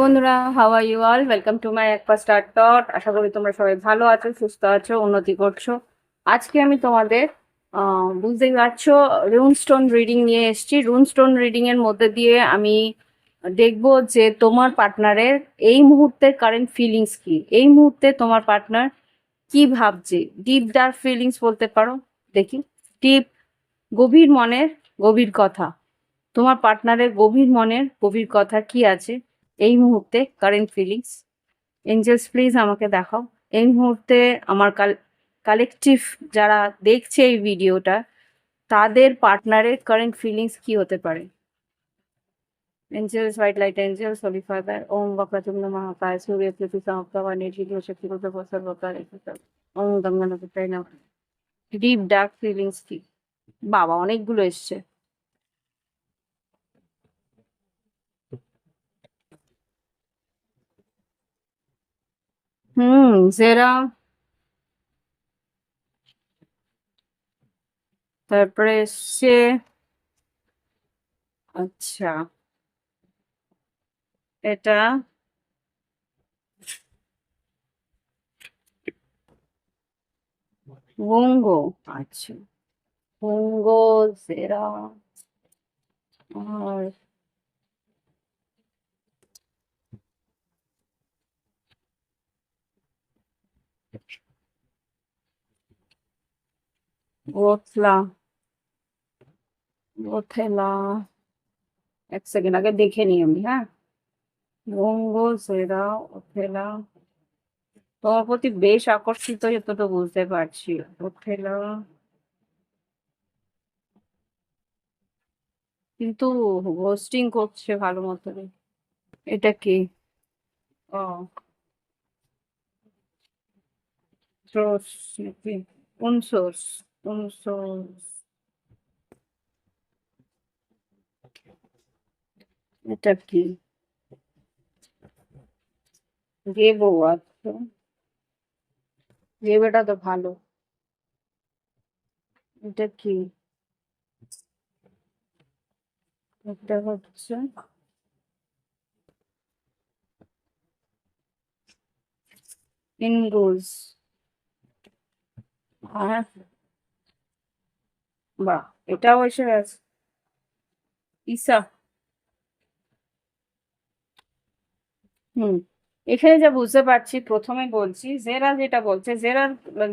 বন্ধুরা, how are you all? Welcome to my একপা স্টার টট। আশা করি তোমরা সবাই ভালো আছো, সুস্থ আছো, উন্নতি করছো। আজকে আমি তোমাদের বুঝতেই পারছো রুন স্টোন রিডিং নিয়ে এসেছি। রুন স্টোন রিডিং এর মধ্যে দিয়ে আমি দেখবো যে তোমার পার্টনারের এই মুহূর্তের কারেন্ট ফিলিংস কি, এই মুহূর্তে তোমার পার্টনার কি ভাবছে। ডিপ ডার্ক ফিলিংস বলতে পারো। দেখি, ডিপ, গভীর মনের গভীর কথা, তোমার পার্টনারের গভীর মনের গভীর কথা কি আছে এই মুহূর্তে, কারেন্ট ফিলিংস। এঞ্জেলস প্লিজ আমাকে দেখাও এই মুহূর্তে আমার কালেকটিভ যারা দেখছে এই ভিডিওটা, তাদের পার্টনারের কারেন্ট ফিলিংস কি হতে পারে। Angels, white light angels, holy father, ওম বক্রতুণ্ড মহাকায় সূর্য পৃথিবী সমপ্রভা নির্বিঘ্ন শক্তি সর্বকার ওম গঙ্গানগতায় নমঃ। ডিপ ডার্ক ফিলিংস কি? বাবা, অনেকগুলো এসছে। জেরা, তারপরে এসছে, আচ্ছা এটা বঙ্গো, আচ্ছা বঙ্গো, জেরা, আর ওথলা, ওথেলা, এক সেকেন্ড আগে দেখে নিই আমি। হ্যাঁ, বঙ্গো, জেরা, ওথেলা তোমার প্রতি বেশ আকর্ষিত, যতটা বুঝতে পারছি। ওথেলা কিন্তু হোস্টিং করছে ভালো মতনই। এটা কি? ও, সোর্স নাকি? কোন সোর্স? কোন সোর্স? এটা কি? গেবো, আচ্ছা গেবেটা তো ভালো। এটা কি? এটা হচ্ছে ইনরোজ। আর বাহ, এটাও এসে গেছে। ইসা। হুম, এখানে যা বুঝতে পারছি, প্রথমে বলছি জেরা যেটা বলছে, জেরা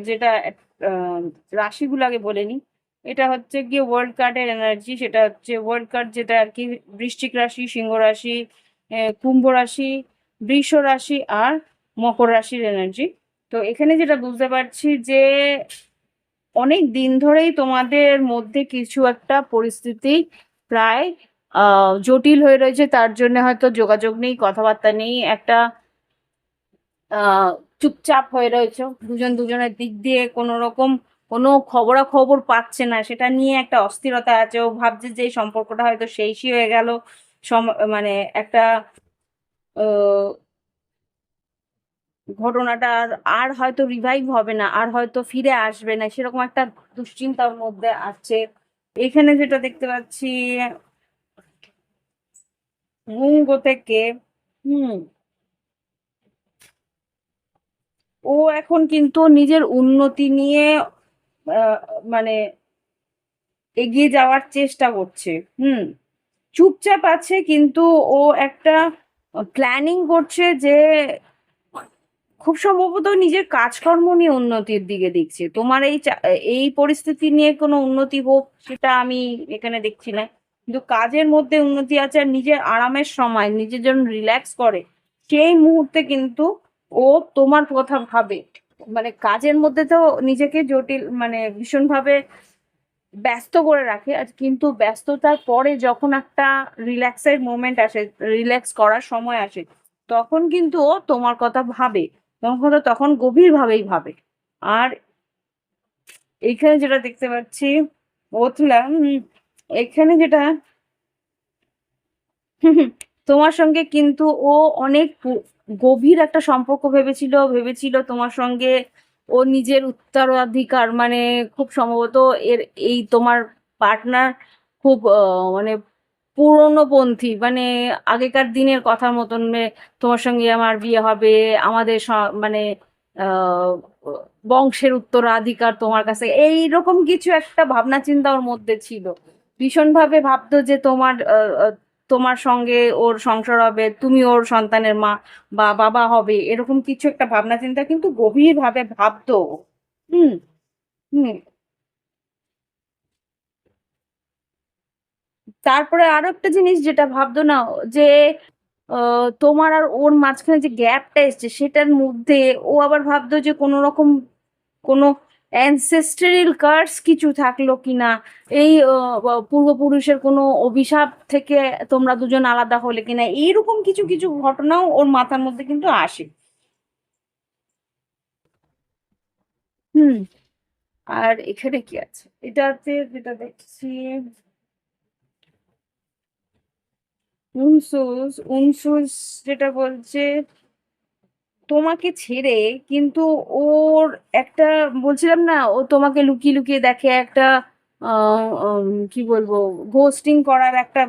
যেটা আহ, রাশিগুলাকে বলেনি, এটা হচ্ছে গিয়ে ওয়ার্ল্ড কার্ডের এনার্জি। সেটা হচ্ছে ওয়ার্ল্ড কার্ড, যেটা আর কি বৃশ্চিক রাশি, সিংহ রাশি, কুম্ভ রাশি, বৃষ রাশি আর মকর রাশির এনার্জি। তো এখানে যেটা বুঝতে পারছি যে অনেক দিন ধরেই তোমাদের মধ্যে কিছু একটা পরিস্থিতি প্রায় জটিল হয়ে রয়েছে, তার জন্য হয়তো যোগাযোগ নেই, কথাবার্তা নেই, একটা আহ চুপচাপ হয়ে রয়েছে, দুজন দুজনের দিক দিয়ে কোনো রকম কোনো খবরাখবর পাচ্ছে না, সেটা নিয়ে একটা অস্থিরতা আছে। ও ভাবছে যে এই সম্পর্কটা হয়তো শেষই হয়ে গেল, মানে একটা আহ ঘটনাটা আর আর হয়তো রিভাইভ হবে না, আর হয়তো ফিরে আসবে না, সেরকম একটা দুশ্চিন্তার মধ্যে আছে। এখানে যেটা দেখতে পাচ্ছি, মুঙ্গো থেকে, হুম, ও এখন কিন্তু নিজের উন্নতি নিয়ে আহ, মানে এগিয়ে যাওয়ার চেষ্টা করছে। হুম, চুপচাপ আছে, কিন্তু ও একটা প্ল্যানিং করছে যে খুব সম্ভবত নিজের কাজকর্ম নিয়ে উন্নতির দিকে দেখছে। তোমার এই পরিস্থিতি নিয়ে কোনো উন্নতি হোক সেটা আমি এখানে দেখছি না, কিন্তু কাজের মধ্যে উন্নতি আছে। আর নিজের আরামের সময় নিজের জন্য রিল্যাক্স করে সেই মুহূর্তে কিন্তু ও তোমার কথা ভাবে। মানে কাজের মধ্যে তো নিজেকে জটিল, মানে ভীষণভাবে ব্যস্ত করে রাখে, আর কিন্তু ব্যস্ততার পরে যখন একটা রিল্যাক্সের মোমেন্ট আসে, রিল্যাক্স করার সময় আসে, তখন কিন্তু ও তোমার কথা ভাবে, তোমার কথা তখন গভীর ভাবেই ভাবে। আর এইখানে যেটা দেখতে পাচ্ছি, বলছিলাম এখানে যেটা হুম, হুম, তোমার সঙ্গে কিন্তু ও অনেক গভীর একটা সম্পর্ক ভেবেছিল, ভেবেছিল তোমার সঙ্গে ও নিজের উত্তরাধিকার, মানে খুব সম্ভবত এর এই তোমার পার্টনার খুব মানে পুরনোপন্থী, মানে আগেকার দিনের কথার মতন, তোমার সঙ্গে আমার বিয়ে হবে, আমাদের মানে আহ বংশের উত্তরাধিকার তোমার কাছে, এইরকম কিছু একটা ভাবনা চিন্তা ওর মধ্যে ছিল। ভীষণভাবে ভাবতো যে তোমার সঙ্গে ওর সংসার হবে, তুমি ওর সন্তানের মা বা বাবা হবে, এরকম কিছু একটা ভাবনা চিন্তা কিন্তু গভীরভাবে ভাবতো ও। হুম। হুম। তারপরে আরো একটা জিনিস যেটা ভাবতো না, যে তোমার আর ওর মাঝখানে যে গ্যাপটা এসছে সেটার মধ্যে ও আবার ভাবতো যে কোনো রকম কোনো অ্যানসেস্টরিয়াল কার্স কিছু থাকলো কিনা, এই পূর্বপুরুষের কোনো অভিশাপ থেকে তোমরা দুজন আলাদা হলে কিনা, এইরকম কিছু কিছু ঘটনাও ওর মাথার মধ্যে কিন্তু আসে। হুম। আর এখানে কি আছে এটাতে যেটা দেখছি, উনসুস উনসুস যেটা বলছে তোমাকে ছেড়ে, কিন্তু ওর একটা, বলছিলাম না ও তোমাকে লুকিয়ে লুকিয়ে দেখে, একটা কি বলবো, ঘোস্টিং করার একটা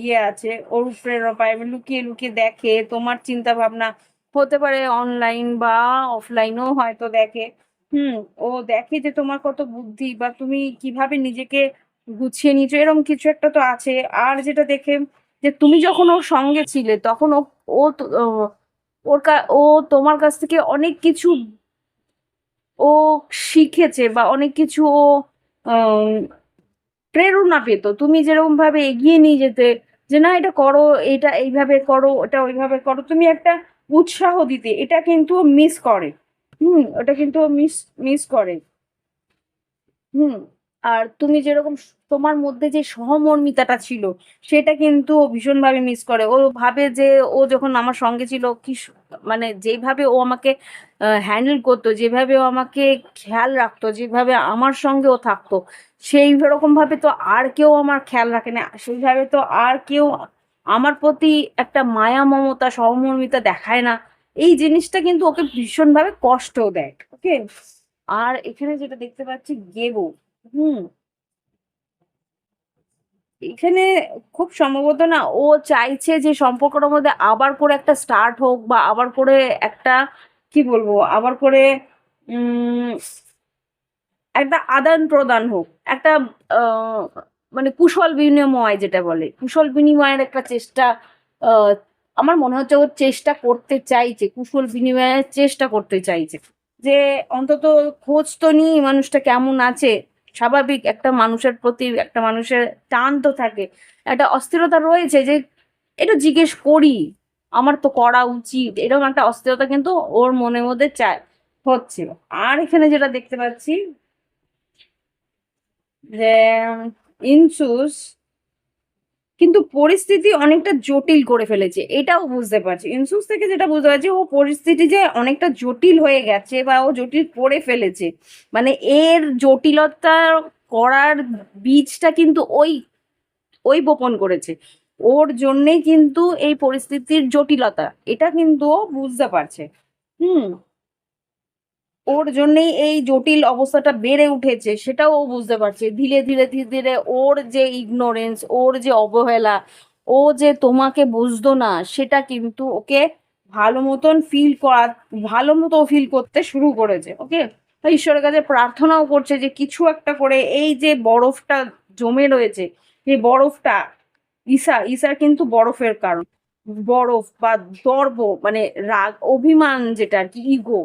ইয়ে আছে ওর প্রেরণা পায়, লুকিয়ে লুকিয়ে দেখে তোমার চিন্তা ভাবনা, হতে পারে অনলাইন বা অফলাইনও হয়তো দেখে। হুম। ও দেখে যে তোমার কত বুদ্ধি বা তুমি কিভাবে নিজেকে গুছিয়ে নিয়েছো, এরকম কিছু একটা তো আছে। আর যেটা দেখে যে তুমি যখন ওর সঙ্গে ছিলে তখন ও ও ও তোমার কাছ থেকে অনেক কিছু ও শিখেছে, বা অনেক কিছু ও আম, প্রেরণা পেত, তুমি যেরকম ভাবে এগিয়ে নিয়ে যেতে, যে না এটা করো, এটা এইভাবে করো, ওটা ওইভাবে করো, তুমি একটা উৎসাহ দিতে, এটা কিন্তু মিস করে। হুম। ওটা কিন্তু মিস মিস করে। হুম। আর তুমি যেরকম তোমার মধ্যে যে সহমর্মিতাটা ছিল সেটা কিন্তু ও ভীষণভাবে মিস করে। ও ভাবে যে ও যখন আমার সঙ্গে ছিল কি মানে যেভাবে ও আমাকে হ্যান্ডেল করতো, যেভাবে ও আমাকে খেয়াল রাখতো, যেভাবে আমার সঙ্গে ও থাকতো, সেই রকম ভাবে তো আর কেউ আমার খেয়াল রাখে না, সেইভাবে তো আর কেউ আমার প্রতি একটা মায়া মমতা সহমর্মিতা দেখায় না। এই জিনিসটা কিন্তু ওকে ভীষণভাবে কষ্টও দেয়। ওকে। আর এখানে যেটা দেখতে পাচ্ছি গেবো। হুম। এখানে খুব সম্ভবত না ও চাইছে যে সম্পর্কটার মধ্যে আবার করে একটা স্টার্ট হোক, বা আবার করে একটা, কি বলবো, আবার করে উম একটা আদান প্রদান হোক, একটা আহ, মানে কুশল বিনিময়, যেটা বলে কুশল বিনিময়ের একটা চেষ্টা। আহ, আমার মনে হচ্ছে ও চেষ্টা করতে চাইছে, কুশল বিনিময়ের চেষ্টা করতে চাইছে, যে অন্তত খোঁজ তো নিই মানুষটা কেমন আছে। স্বাভাবিক একটা মানুষের প্রতি একটা মানুষের টান তো থাকে, একটা অস্থিরতা রয়েছে, যে এটা জিজ্ঞেস করি, আমার তো করা উচিত, এরকম একটা অস্থিরতা কিন্তু ওর মনের মধ্যে চায় হচ্ছিল। আর এখানে যেটা দেখতে পাচ্ছি যে ইনসুস কিন্তু পরিস্থিতি অনেকটা জটিল করে ফেলেছে, এটাও বুঝতে পারছি। ইনসুস থেকে যেটা বুঝতে পারছি, ও পরিস্থিতি যে অনেকটা জটিল হয়ে গেছে, বা ও জটিল করে ফেলেছে, মানে এর জটিলতা করার বীজটা কিন্তু ওই ওই বপন করেছে। ওর জন্যেই কিন্তু এই পরিস্থিতির জটিলতা, এটা কিন্তু ও বুঝতে পারছে। হুম। ওর জন্যেই এই জটিল অবস্থাটা বেড়ে উঠেছে, সেটাও ও বুঝতে পারছে। ধীরে ধীরে ধীরে ধীরে ওর যে ইগনোরেন্স, ওর যে অবহেলা, ও যে তোমাকে বুঝতো না, সেটা কিন্তু ওকে ভালো মতন ফিল করা, ভালো মতো ফিল করতে শুরু করেছে। ওকে। ঈশ্বরের কাছে প্রার্থনাও করছে যে কিছু একটা করে এই যে বরফটা জমে রয়েছে, এই বরফটা, ঈশার কিন্তু বরফের কারণ, বরফ বা দর্প, মানে রাগ অভিমান, যেটা আর কি ইগো,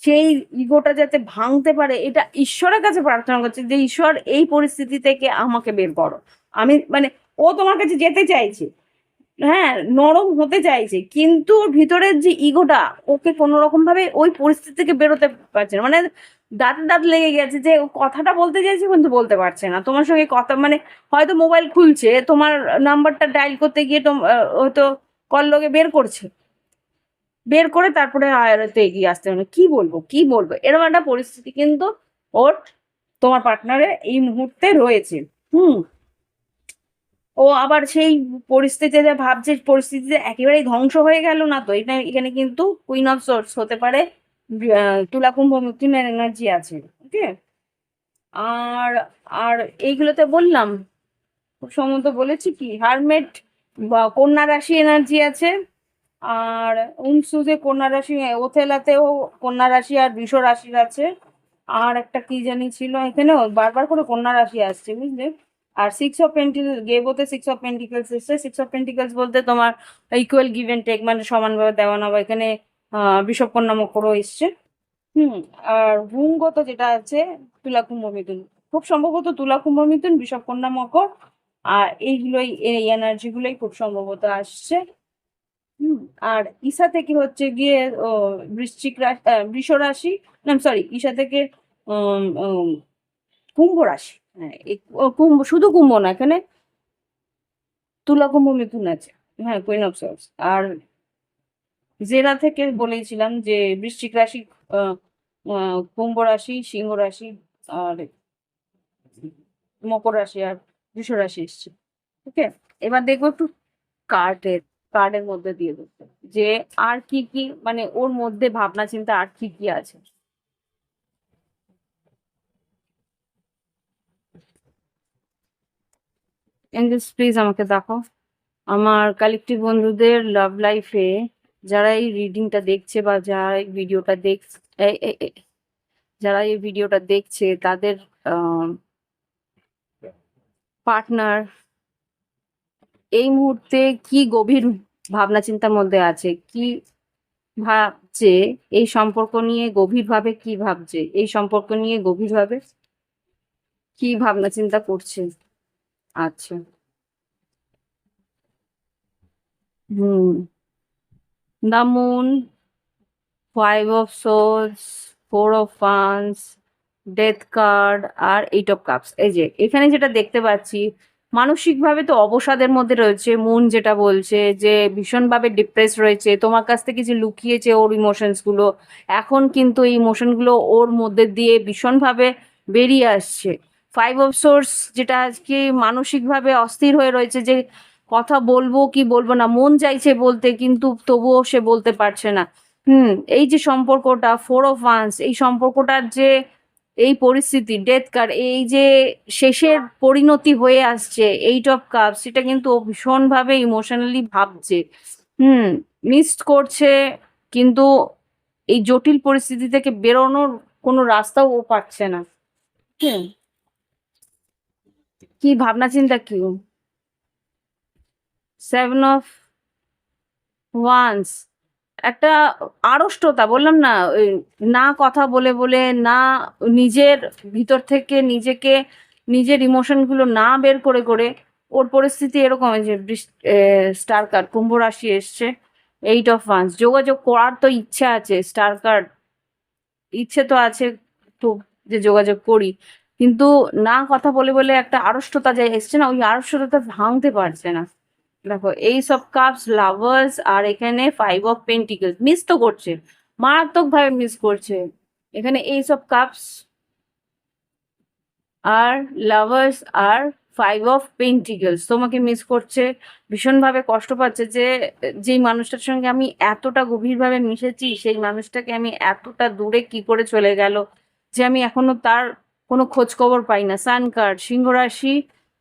সেই ইগোটা যাতে ভাঙতে পারে, এটা ঈশ্বরের কাছে প্রার্থনা করছে যে ঈশ্বর এই পরিস্থিতি থেকে আমাকে বের করো। আমি মানে ও তোমার কাছে যেতে চাইছে, হ্যাঁ, নরম হতে চাইছে, কিন্তু ওর ভিতরের যে ইগোটা ওকে কোনো রকম ভাবে ওই পরিস্থিতি থেকে বেরোতে পারছে না, মানে দাঁতে দাঁত লেগে গেছে, যে ও কথাটা বলতে চাইছে কিন্তু বলতে পারছে না তোমার সঙ্গে কথা, মানে হয়তো মোবাইল খুলছে, তোমার নাম্বারটা ডায়াল করতে গিয়ে হয়তো কল লগে বের করছে, বের করে তারপরে আয়ারতে এগিয়ে আসতে হবে, কি বলবো কি বলবো, এরকম একটা পরিস্থিতি কিন্তু ওর, তোমার পার্টনারে এই মুহূর্তে রয়েছে। হুম। ও আবার সেই পরিস্থিতিতে ভাবছে, পরিস্থিতিতে একেবারেই ধ্বংস হয়ে গেল না তো। এটা এখানে কিন্তু কুইন অফ সোর্স হতে পারে, তুলা কুম্ভ মিথুনের এনার্জি আছে। ওকে, আর আর এইগুলোতে বললাম, খুব সম্ভবত বলেছি কি হারমেট বা কন্যা রাশি এনার্জি আছে। আর উনসুজে কন্যা রাশি, ওথেলাতেও কন্যা রাশি আর বৃষ রাশির আছে। আর একটা কি জানি ছিল, এখানেও বারবার করে কন্যা রাশি আসছে, বুঝলে। আর সিক্স অফ পেন্টিকলস, গেবোতে সিক্স অফ পেন্টিকলস এসছে। সিক্স অফ পেন্টিকলস বলতে তোমার ইকুয়াল গিভ এন্ড টেক, মানে সমানভাবে দেওয়া নেওয়া। এখানে বিষব কন্যা মকরও এসছে। হুম। আর ভূমগত যেটা আছে তুলা কুম্ভ মিথুন, খুব সম্ভবত তুলা কুম্ভ মিথুন, বিষব কন্যা মকর। আর এইগুলোই, এই এনার্জি গুলোই খুব সম্ভবত আসছে। হুম। আর ঈশা থেকে হচ্ছে গিয়ে বৃশ্চিক রাশি, বৃষ রাশি, না সরি, ঈশা থেকে উম, উম, কুম্ভ রাশি। হ্যাঁ, কুম্ভ, শুধু কুম্ভ না, এখানে তুলা কুম্ভ মিথুন আছে। হ্যাঁ, কুইন অফ সোর্স। আর জেরা থেকে বলেছিলাম যে বৃশ্চিক রাশি, আহ, কুম্ভ রাশি, সিংহ রাশি, আর মকর রাশি আর বৃষ রাশি এসছে। ওকে, এবার দেখবো একটু কার্ডের কার্ডের মধ্যে দিয়ে দেবো যে আর কি কি, মানে ওর মধ্যে ভাবনা চিন্তা আর কি কি আছে। এঞ্জেলস প্লিজ আমাকে দেখো আমার কালেকটিভ বন্ধুদের লাভ লাইফে, যারা এই রিডিংটা দেখছে বা যারা এই ভিডিওটা দেখছে, যারা এই ভিডিওটা দেখছে তাদের পার্টনার এই মুহূর্তে কি গভীর ভাবনা চিন্তার মধ্যে আছে, কি ভাবছে এই সম্পর্ক নিয়ে গভীরভাবে, কি ভাবছে এই সম্পর্ক নিয়ে গভীরভাবে, কি ভাবনা চিন্তা করছে। আচ্ছা। হুম। The moon, five of swords, four of wands, death card আর এইট অফ কাপস। এই যে এখানে যেটা দেখতে পাচ্ছি, মানসিকভাবে তো অবসাদের মধ্যে রয়েছে। মুন যেটা বলছে যে ভীষণভাবে ডিপ্রেস রয়েছে, তোমার কাছ থেকে যে লুকিয়েছে ওর ইমোশনস গুলো, এখন কিন্তু এই ইমোশন গুলো ওর মধ্যে দিয়ে ভীষণভাবে বেরিয়ে আসছে। ফাইভ অফ সোর্স যেটা আজকে মানসিকভাবে অস্থির হয়ে রয়েছে, যে কথা বলবো কি বলবো না, মন চাইছে বলতে কিন্তু তবুও সে বলতে পারছে না। হুম। এই যে সম্পর্কটা, ফোর অফ ওয়ান্স, এই সম্পর্কটার যে এই পরিস্থিতি, ডেথ কার্ড, এই যে শেষের পরিণতি হয়ে আসছে, এইট অফ কাপ, সেটা কিন্তু ও ভীষণভাবে ইমোশনালি ভাবছে। হুম। মিসড করছে, কিন্তু এই জটিল পরিস্থিতি থেকে বেরোনোর কোনো রাস্তাও ও পাচ্ছে না। হুম। কি ভাবনা চিন্তা কি? সেভেন অফ ওয়ান্স, একটা আড়ষ্টতা, বললাম না, ওই না কথা বলে বলে, না নিজের ভিতর থেকে নিজেকে, নিজের ইমোশন গুলো না বের করে করে, ওর পরিস্থিতি এরকম যে স্টার কার্ড, কুম্ভ রাশি এসছে। এইট অফ ওয়ান্স, যোগাযোগ করার তো ইচ্ছা আছে, স্টার কার্ড, ইচ্ছে তো আছে খুব যে যোগাযোগ করি, কিন্তু না কথা বলে বলে একটা আড়ষ্টতা যে এসছে না, ওই আড়ষ্টতা ভাঙতে পারছে না। দেখো এইস অফ কাপস, লাভার্স, আর এখানে ফাইভ অফ পেন্টিকলস, মিস তো করছে, মারাত্মক ভাবে মিস করছে। এখানে এইস অফ কাপস আর লাভার্স আর ফাইভ অফ পেন্টিকলস তোমাকে মিস করছে, ভীষণভাবে কষ্ট পাচ্ছে যে যেই মানুষটার সঙ্গে আমি এতটা গভীরভাবে মিশেছি, সেই মানুষটাকে আমি এতটা দূরে কি করে চলে গেল, যে আমি এখনো তার কোনো খোঁজ খবর পাই না। সান কার্ড, সিংহ রাশি,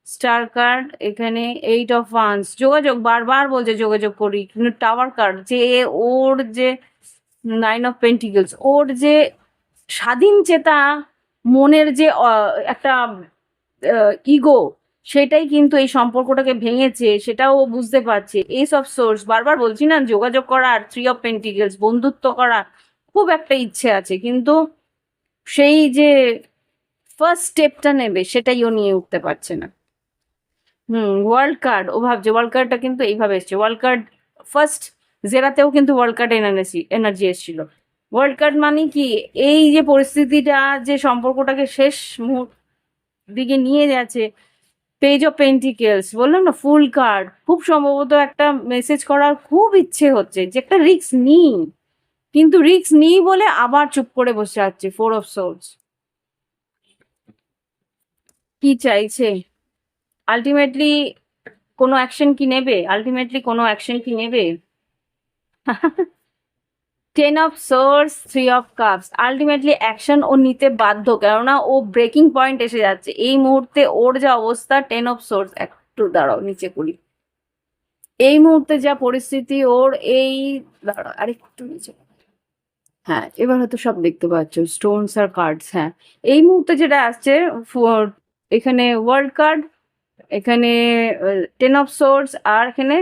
স্টার কার্ড, এখানে এইট অফ ওয়ান্স, যোগাযোগ বারবার বলছে যোগাযোগ করি, কিন্তু টাওয়ার কার্ড, যে ওর যে নাইন অফ পেন্টিকলস, ওর যে স্বাধীন চেতা, মনের যে একটা ইগো, সেটাই কিন্তু এই সম্পর্কটাকে ভেঙেছে, সেটাও ও বুঝতে পারছে। এইস অফ সোর্স, বারবার বলছি না যোগাযোগ করার, থ্রি অফ পেন্টিকলস, বন্ধুত্ব করার খুব একটা ইচ্ছে আছে, কিন্তু সেই যে ফার্স্ট স্টেপটা নেবে সেটাই ও নিয়ে উঠতে পারছে না। হুম। ওয়ার্ল্ড কার্ড, ও ভাবছে, ওয়ার্ল্ড কার্ডটা কিন্তু এইভাবে এসছে, ওয়ার্ল্ড কার্ড ফার্স্ট জেরাতেও কিন্তু ওয়ার্ল্ড কার্ড এনার্জি এসেছিল। ওয়ার্ল্ড কার্ড মানে কি, এই যে পরিস্থিতিটা যে সম্পর্কটাকে শেষ মুহূর্ত দিকে নিয়ে যাচ্ছে। পেজ অফ পেন্টিকেলস, বললাম না ফুল কার্ড, খুব সম্ভবত একটা মেসেজ করার খুব ইচ্ছে হচ্ছে যে একটা রিস্ক নিই, কিন্তু রিস্ক নিই বলে আবার চুপ করে বসে আছে। ফোর অফ সোর্স, কি চাইছে আলটিমেটলি, কোনো অ্যাকশন কি নেবে? আলটিমেটলি কোনো অ্যাকশন কি নেবে? 10 of swords, 3 of cups, ultimately action ও নিতে বাধ্য, কেননা ও ব্রেকিং পয়েন্ট এসে যাচ্ছে এই মুহূর্তে। ওর যা অবস্থা, 10 অফ সোর্স, একটু দাঁড়াও নিচে করি। এই মুহূর্তে যা পরিস্থিতি ওর, এই দাঁড়াও আরেকটু নিচে, হ্যাঁ এবার হয়তো সব দেখতে পাচ্ছ, স্টোনস আর কার্ডস। হ্যাঁ, এই মুহূর্তে যেটা আসছে, এখানে ওয়ার্ল্ড কার্ড, এখানে 10 অফ সোর্স, আর এখানে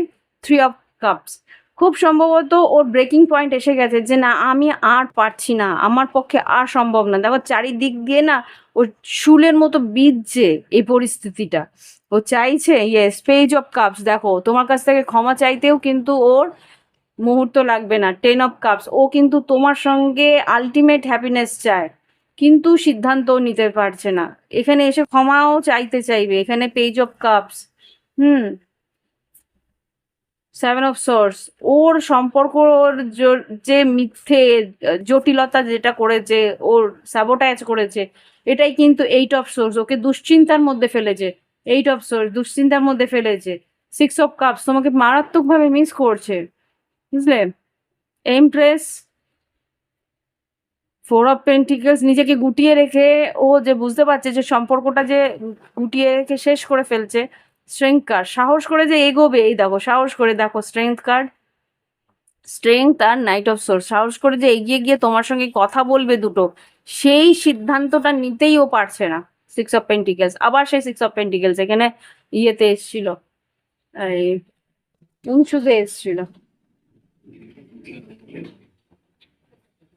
3 অফ কাপস। খুব সম্ভবত ওর ব্রেকিং পয়েন্ট এসে গেছে যে না আমি আর পারছি না, আমার পক্ষে আর সম্ভব না। দেখো চারিদিক দিয়ে না ও শুলের মতো বিঁধছে এই পরিস্থিতিটা। ও চাইছে, ইয়েস, পেজ অফ কাপস, দেখো তোমার কাছ থেকে ক্ষমা চাইতেও কিন্তু ওর মুহূর্ত লাগবে না। 10 অফ কাপস, ও কিন্তু তোমার সঙ্গে আলটিমেট হ্যাপিনেস চায়, কিন্তু সিদ্ধান্তও নিতে পারছে না। এখানে এসে ক্ষমাও চাইতে চাইবে, এখানে পেজ অফ কাপস। হুম, 7 অফ সোর্স, ওর সম্পর্ক, ওর যে মিথ্যে জটিলতা যেটা করেছে, ওর স্যাবোটাজ করেছে, এটাই কিন্তু 8 অফ সোর্স ওকে দুশ্চিন্তার মধ্যে ফেলেছে। 8 অফ সোর্স দুশ্চিন্তার মধ্যে ফেলেছে। 6 অফ কাপস তোমাকে মারাত্মকভাবে মিস করছে, বুঝলে? এমপ্রেস, 4 অফ পেন্টিকলস, নিজেকে গুটিয়ে রেখে ও যে বুঝতে পারছে যে সম্পর্কটা যে গুটিয়ে রেখে শেষ করে ফেলছে। স্ট্রেংথ কার্ড, সাহস করে যে এগোবে, এই দেখো সাহস করে, দেখো স্ট্রেংথ কার্ড, স্ট্রেংথ আর নাইট অফ সোর্স, সাহস করে যে এগিয়ে গিয়ে তোমার সঙ্গে কথা বলবে দুটো, সেই সিদ্ধান্তটা নিতেই ও পারছে না। 6 অফ পেন্টিকলস, আবার সেই 6 অফ পেন্টিকলস এখানে ইয়েতে এসছিল, এই উঁচুতে এসছিল।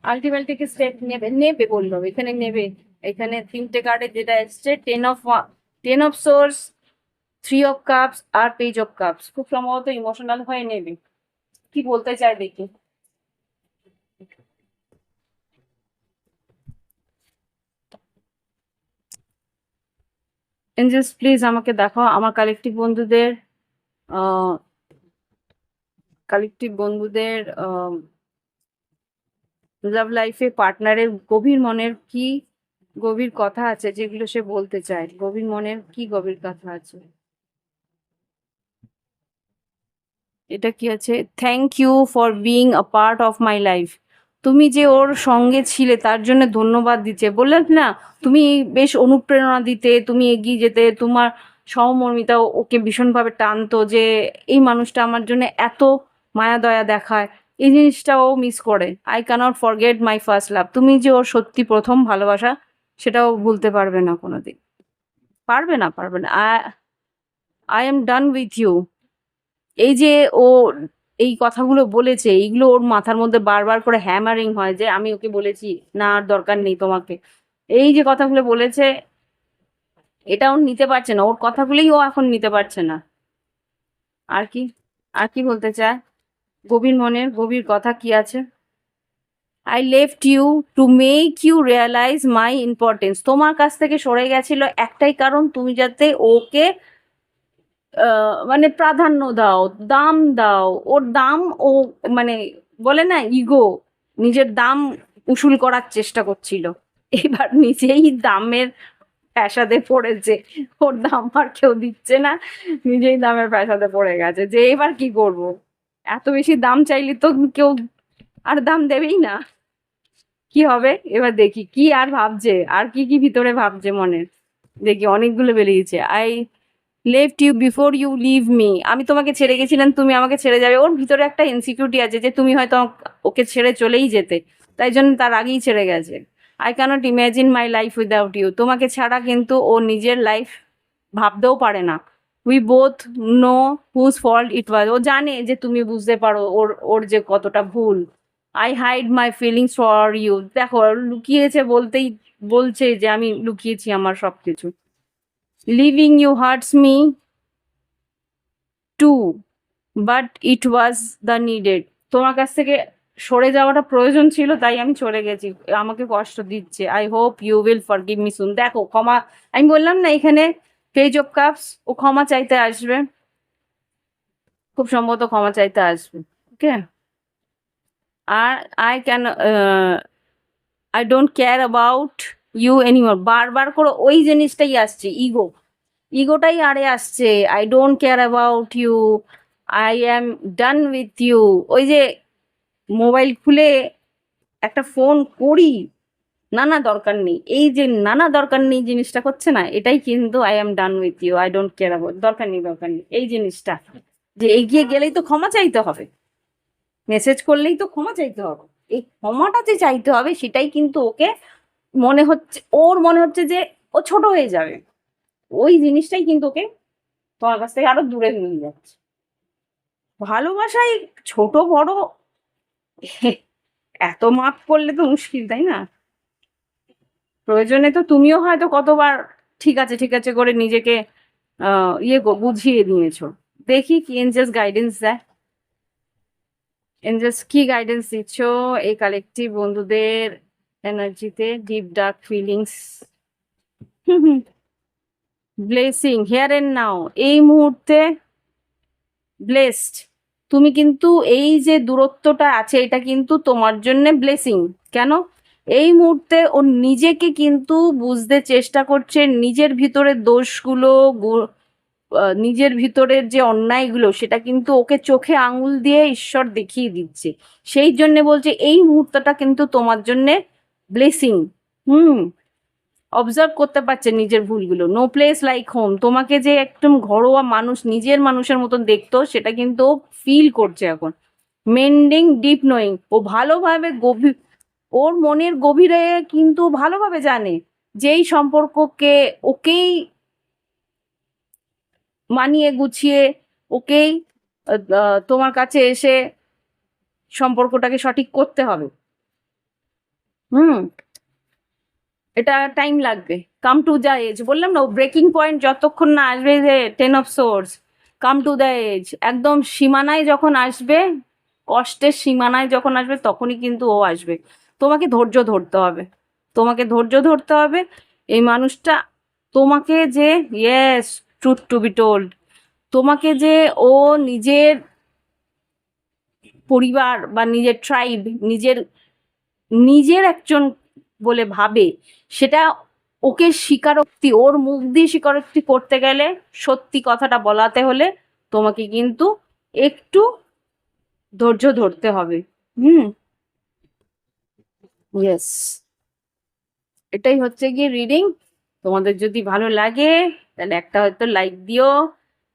আলটিমেটলি কি স্টেপ নেবে? নেবে বললো, এখানে নেবে। এখানে 3টে কার্ডে যেটা এসছে, 10 অফ সোর্স, 3 অফ কাপস আর পেজ অফ কাপস, খুব সম্ভবত ইমোশনাল হয়ে নেবে। কি বলতে চায় দেখি। এঞ্জেলস প্লিজ আমাকে দেখাও আমার কালেকটিভ বন্ধুদের লাভ লাইফে পার্টনারের গভীর মনের কি গভীর কথা আছে, যেগুলো সে বলতে চায়। গভীর মনের কি গভীর কথা আছে? এটা কি আছে? Thank you for being a part of my life, তুমি যে ওর সঙ্গে ছিলে তার জন্য ধন্যবাদ দিচ্ছে। বললেন না তুমি বেশ অনুপ্রেরণা দিতে, তুমি এগিয়ে যেতে, তোমার সহমর্মিতা ওকে ভীষণভাবে টানতো যে এই মানুষটা আমার জন্য এত মায়া দয়া দেখায়। এই জিনিসটা ও মিস করে। I cannot forget my first love, তুমি যে ওর সত্যি প্রথম ভালোবাসা, সেটাও ভুলতে পারবে না কোনোদিন। পারবে না, পারবে না। I am done with you, এই যে ও এই কথাগুলো বলেছে, এইগুলো ওর মাথার মধ্যে বারবার করে হ্যামারিং হয় যে আমি ওকে বলেছি না আর দরকার নেই তোমাকে। এই যে কথাগুলো বলেছে, এটা ও নিতে পারছে না, ওর কথাগুলোই ও এখন নিতে পারছে না। আর কি, আর কি বলতে চায়? গভীর মনের গভীর কথা কি আছে? I left you to make you realise my importance, তোমার কাছ থেকে সরে গেছিল একটাই কারণ, তুমি যাতে ওকে মানে প্রাধান্য দাও, দাম দাও, ওর দাম ও মানে বলে না ইগো, নিজের দাম উসুল করার চেষ্টা করছিল। এবার নিজেই দামের প্যাসাদে পড়েছে, ওর দাম আর কেউ দিচ্ছে না, নিজেই দামের প্যাসাদে পড়ে গেছে যে এবার কি করব। এত বেশি দাম চাইলে তো কেউ আর দাম দেবেই না। কি হবে এবার দেখি, কি আর ভাবছে, আর কি কি ভিতরে ভাবছে মনের, দেখি অনেকগুলো বেরিয়েছে। I left you before you leave me, আমি তোমাকে ছেড়ে গেছিলাম, তুমি আমাকে ছেড়ে যাবে। ওর ভিতরে একটা ইনসিকিউরিটি আছে যে তুমি হয়তো ওকে ছেড়ে চলেই যেতে, তাই জন্য তার আগেই ছেড়ে গেছে। I can't imagine my life without you, তোমাকে ছাড়া কিন্তু ও নিজের লাইফ ভাবতেও পারে না। We both know whose fault it was, ও জানে যে তুমি বুঝতে পারো ওর ওর যে কতটা ভুল। I hide my feelings for you, দেখো লুকিয়েছে বলতেই বলছে যে আমি লুকিয়েছি আমার সবকিছু। Living you hurts me too, but it was the needed, তোমার কাছ থেকে সরে যাওয়াটা প্রয়োজন ছিল, তাই আমি চলে গেছি, আমাকে কষ্ট দিচ্ছে। I hope you will forgive me soon, দেখো ক্ষমা, আমি বললাম না এখানে পেজ অফ কাপস, ও ক্ষমা চাইতে আসবে, খুব সম্ভবত ক্ষমা চাইতে আসবে। ওকে, আর I can I don't care about you anymore, বারবার করে ওই জিনিসটাই আসছে, ইগো। ইগোটাই আড়ে আসছে, I don't care about you, I am done with you. ওই যে মোবাইল খুলে একটা ফোন করি, নানা দরকার নেই, এই যে নানা দরকার নেই জিনিসটা করছে না, এটাই কিন্তু I am done with you, I don't care about, দরকার নেই দরকার নেই, এই জিনিসটা যে এগিয়ে গেলেই তো ক্ষমা চাইতে হবে, মেসেজ করলেই তো ক্ষমা চাইতে হবে, এই ক্ষমাটা যে চাইতে হবে সেটাই কিন্তু ওকে মনে হচ্ছে, ওর মনে হচ্ছে যে ও ছোট হয়ে যাবে, ওই জিনিসটাই কিন্তু ওকে তোমার কাছ থেকে আরো দূরে নিয়ে যাচ্ছে। ভালোবাসায় ছোট বড় এত মাপ করলে তো মুশকিল, তাই না? প্রয়োজনে তো তুমিও হয়তো কতবার ঠিক আছে করে নিজেকে বুঝিয়ে নিয়েছো। দেখি কি এঞ্জেলস গাইডেন্স দেয়, এঞ্জেলস কি গাইডেন্স দিচ্ছ এই কালেকটিভ বন্ধুদের এনার্জিতে, deep dark feelings. Blessing here and now, এই মুহূর্তে ব্লেসড। তুমি কিন্তু এই যে দূরত্বটা আছে এটা কিন্তু তোমার জন্য ব্লেসিং। কেন? এই মুহূর্তে ও নিজেকে কিন্তু বুঝতে চেষ্টা করছে, নিজের ভিতরের দোষগুলো, নিজের ভিতরের যে অন্যায়গুলো সেটা কিন্তু ওকে চোখে আঙুল দিয়ে ঈশ্বর দেখিয়ে দিচ্ছে। সেই জন্যে বলছে এই মুহূর্তটা কিন্তু তোমার জন্যে ব্লেসিং। হুম, অবজার্ভ করতে পারছে নিজের ভুলগুলো। নো প্লেস লাইক হোম, তোমাকে যে একদম ঘরোয়া মানুষ, নিজের মানুষের মতন দেখতো সেটা কিন্তু ও ফিল করছে এখন। মেন্ডিং ডিপ নোয়িং, ও ভালোভাবে গভীর, ওর মনের গভীরে কিন্তু ভালোভাবে জানে যে এই সম্পর্ককে ওকেই মানিয়ে গুছিয়ে, ওকেই তোমার কাছে এসে সম্পর্কটাকে সঠিক করতে হবে। হুম, এটা টাইম লাগবে। কাম টু দ্য এজ, বললাম না ও ব্রেকিং পয়েন্ট যতক্ষণ না আসবে, যে 10 of Swords, come to the edge, একদম সীমানায় যখন আসবে, কষ্টের সীমানায় যখন আসবে তখনই কিন্তু ও আসবে। তোমাকে ধৈর্য ধরতে হবে, তোমাকে ধৈর্য ধরতে হবে। এই মানুষটা তোমাকে যে, yes, truth two be told, তোমাকে যে ও নিজের পরিবার বা নিজের ট্রাইব, নিজের নিজের একজন বলে ভাবে, সেটা ওকে স্বীকারোক্তি, ওর মুখ দিয়ে স্বীকারোক্তি করতে গেলে, সত্যি কথাটা বলাতে হলে তোমাকে কিন্তু একটু ধৈর্য ধরতে হবে। হুম, ইয়েস, এটাই হচ্ছে গিয়ে রিডিং। তোমাদের যদি ভালো লাগে তাহলে একটা হয়তো লাইক দিও,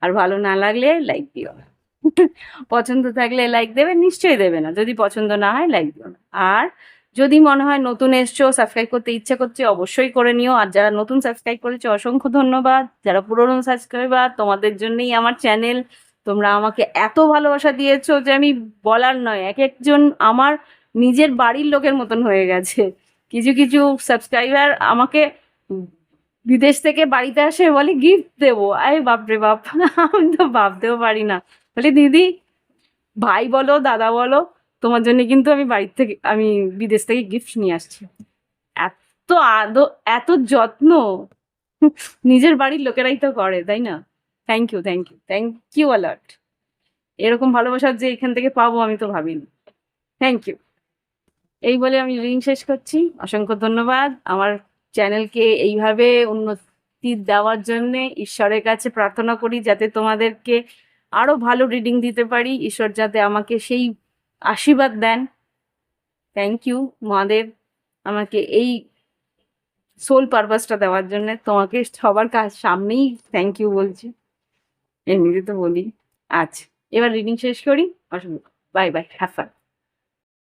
আর ভালো না লাগলে লাইক দিও না। পছন্দ থাকলে লাইক দেবে, নিশ্চয়ই দেবে না যদি পছন্দ না হয়, লাইক দিও না। আর যদি মনে হয় নতুন এসছো, সাবস্ক্রাইব করতে ইচ্ছা করছে, অবশ্যই করে নিও। আর যারা নতুন সাবস্ক্রাইব করেছো অসংখ্য ধন্যবাদ, যারা পুরনো সাবস্ক্রাইবার তোমাদের জন্যই আমার চ্যানেল। তোমরা আমাকে এত ভালোবাসা দিয়েছো যে আমি বলার নয়, এক একজন আমার নিজের বাড়ির লোকের মতন হয়ে গেছে। কিছু কিছু সাবস্ক্রাইবার আমাকে বিদেশ থেকে বাড়িতে আসে, বলে গিফট দেবো, আরে বাপরে বাপ, আমি তো ভাবতেও পারি না। বলি দিদি, ভাই বলো দাদা বলো, তোমার জন্য কিন্তু আমি বাড়ির থেকে, আমি বিদেশ থেকে গিফট নিয়ে আসছি। এত এত যত্ন নিজের বাড়ির লোকেরাই তো করে, তাই না? Thank you, thank you, thank you alert. এরকম ভালোবাসা যে এখান থেকে পাবো আমি তো ভাবিনি। Thank you. এই বলে আমি রিডিং শেষ করছি। অসংখ্য ধন্যবাদ আমার চ্যানেলকে এইভাবে উন্নতি দেওয়ার জন্যে। ঈশ্বরের কাছে প্রার্থনা করি যাতে তোমাদেরকে আরো ভালো রিডিং দিতে পারি, ঈশ্বর যাতে আমাকে সেই আশীর্বাদ দেন। থ্যাংক ইউ মহাদেব, আমাকে এই সোল পারপাসটা দেওয়ার জন্য। তোমাকে সবার সামনেই থ্যাংক ইউ বলছি, এমনিতে তো বলি। আচ্ছা, এবার রিডিং শেষ করি। অসংখ্য বাই বাই, হ্যাভ ফান।